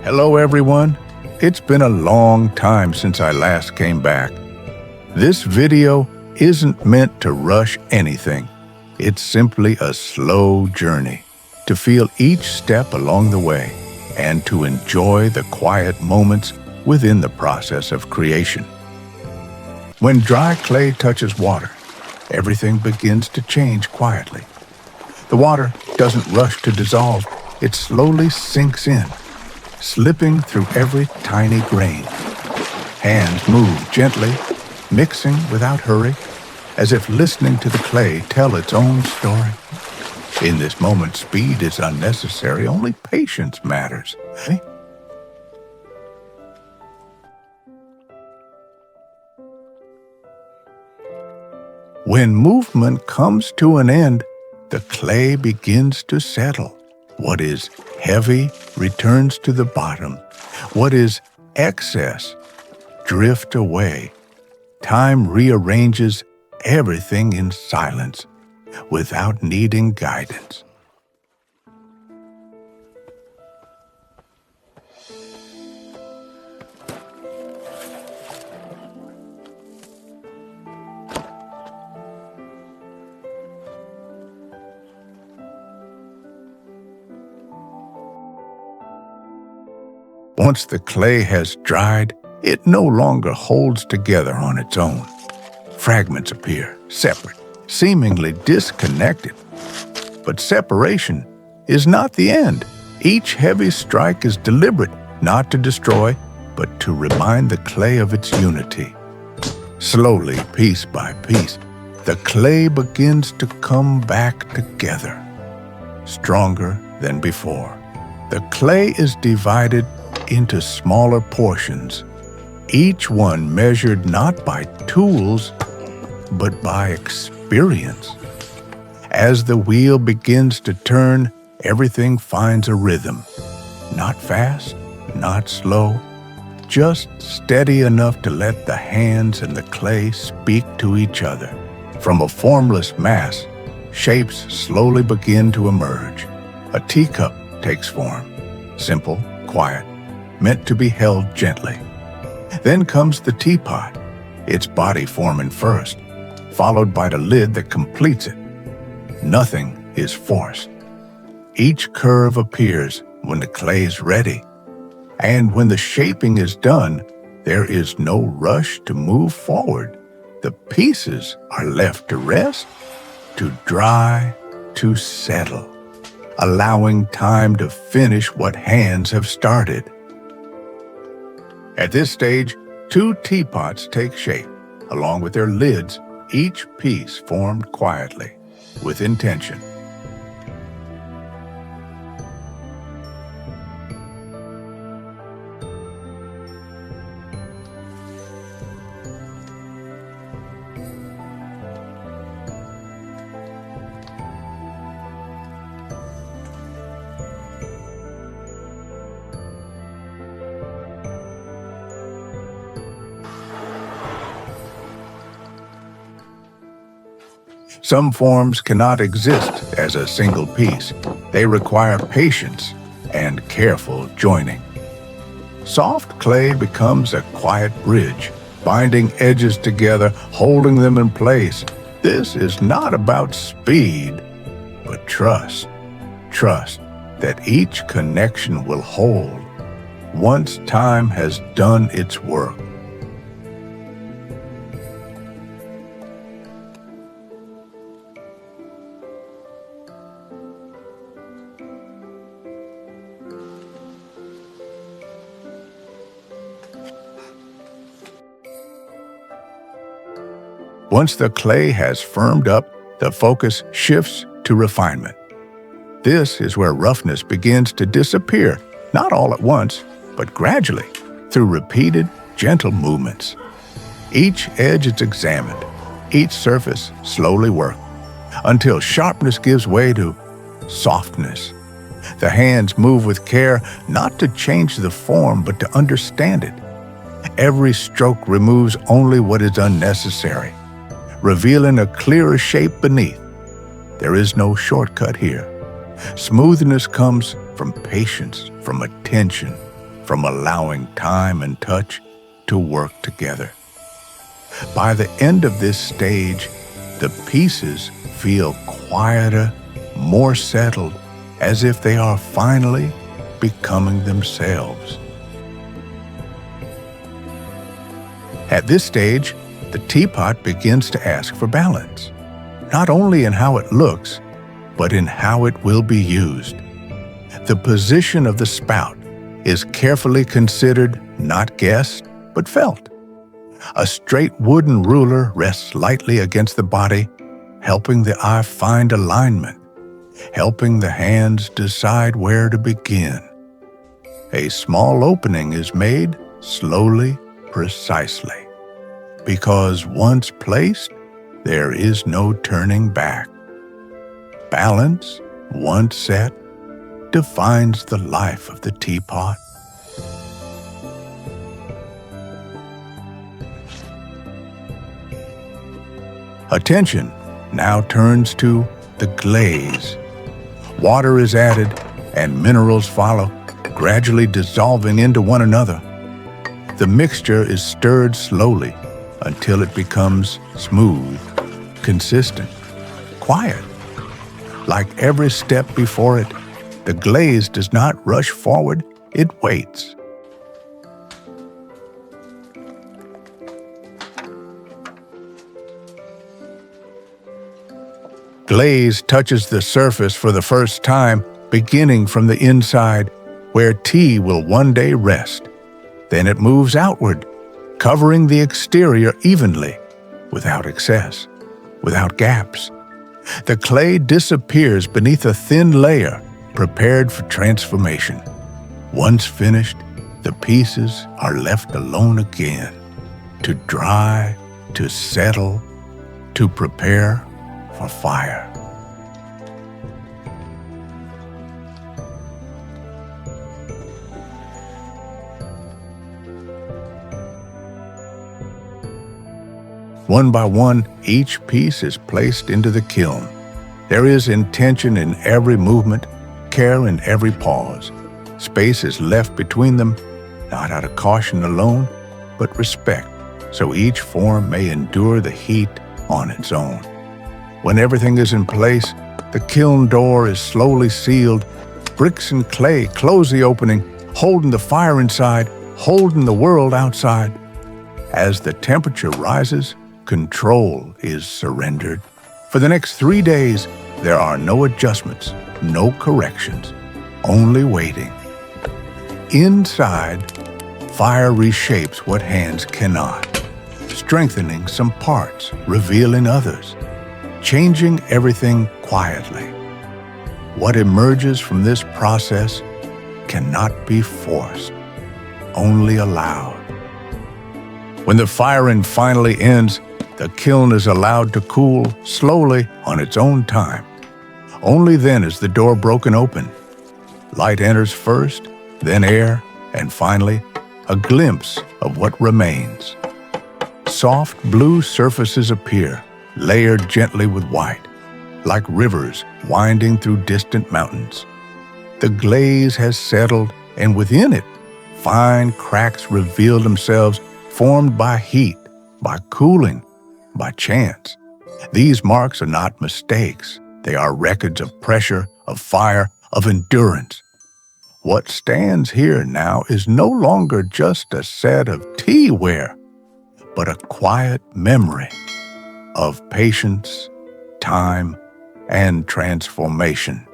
Hello everyone. It's been a long time since I last came back. This video isn't meant to rush anything. It's simply a slow journey to feel each step along the way and to enjoy the quiet moments within the process of creation. When dry clay touches water, everything begins to change quietly. The water doesn't rush to dissolve, it slowly sinks in, slipping through every tiny grain. Hands move gently, mixing without hurry, as if listening to the clay tell its own story. In this moment, speed is unnecessary, only patience matters. When movement comes to an end, the clay begins to settle. What is heavy returns to the bottom. What is excess drifts away. Time rearranges everything in silence, without needing guidance. Once the clay has dried, it no longer holds together on its own. Fragments appear, separate, seemingly disconnected. But separation is not the end. Each heavy strike is deliberate, not to destroy, but to remind the clay of its unity. Slowly, piece by piece, the clay begins to come back together, stronger than before. The clay is divided into smaller portions, each one measured not by tools, but by experience. As the wheel begins to turn, everything finds a rhythm. Not fast, not slow, just steady enough to let the hands and the clay speak to each other. From a formless mass, shapes slowly begin to emerge. A teacup takes form, simple, quiet, meant to be held gently. Then comes the teapot, its body forming first, followed by the lid that completes it. Nothing is forced. Each curve appears when the clay is ready. And when the shaping is done, there is no rush to move forward. The pieces are left to rest, to dry, to settle, allowing time to finish what hands have started. At this stage, 2 teapots take shape, along with their lids, each piece formed quietly, with intention. Some forms cannot exist as a single piece. They require patience and careful joining. Soft clay becomes a quiet bridge, binding edges together, holding them in place. This is not about speed, but trust. Trust that each connection will hold once time has done its work. Once the clay has firmed up, the focus shifts to refinement. This is where roughness begins to disappear, not all at once, but gradually, through repeated, gentle movements. Each edge is examined, each surface slowly worked, until sharpness gives way to softness. The hands move with care, not to change the form, but to understand it. Every stroke removes only what is unnecessary, revealing a clearer shape beneath. There is no shortcut here. Smoothness comes from patience, from attention, from allowing time and touch to work together. By the end of this stage, the pieces feel quieter, more settled, as if they are finally becoming themselves. At this stage, the teapot begins to ask for balance, not only in how it looks, but in how it will be used. The position of the spout is carefully considered, not guessed, but felt. A straight wooden ruler rests lightly against the body, helping the eye find alignment, helping the hands decide where to begin. A small opening is made slowly, precisely, because once placed, there is no turning back. Balance, once set, defines the life of the teapot. Attention now turns to the glaze. Water is added and minerals follow, gradually dissolving into one another. The mixture is stirred slowly until it becomes smooth, consistent, quiet. Like every step before it, the glaze does not rush forward, it waits. Glaze touches the surface for the first time, beginning from the inside, where tea will one day rest. Then it moves outward, covering the exterior evenly, without excess, without gaps. The clay disappears beneath a thin layer, prepared for transformation. Once finished, the pieces are left alone again, to dry, to settle, to prepare for fire. One by one, each piece is placed into the kiln. There is intention in every movement, care in every pause. Space is left between them, not out of caution alone, but respect, so each form may endure the heat on its own. When everything is in place, the kiln door is slowly sealed. Bricks and clay close the opening, holding the fire inside, holding the world outside. As the temperature rises, control is surrendered. For the next 3 days, there are no adjustments, no corrections, only waiting. Inside, fire reshapes what hands cannot, strengthening some parts, revealing others, changing everything quietly. What emerges from this process cannot be forced, only allowed. When the firing finally ends, the kiln is allowed to cool slowly on its own time. Only then is the door broken open. Light enters first, then air, and finally, a glimpse of what remains. Soft blue surfaces appear, layered gently with white, like rivers winding through distant mountains. The glaze has settled, and within it, fine cracks reveal themselves, formed by heat, by cooling, by chance. These marks are not mistakes. They are records of pressure, of fire, of endurance. What stands here now is no longer just a set of teaware, but a quiet memory of patience, time, and transformation.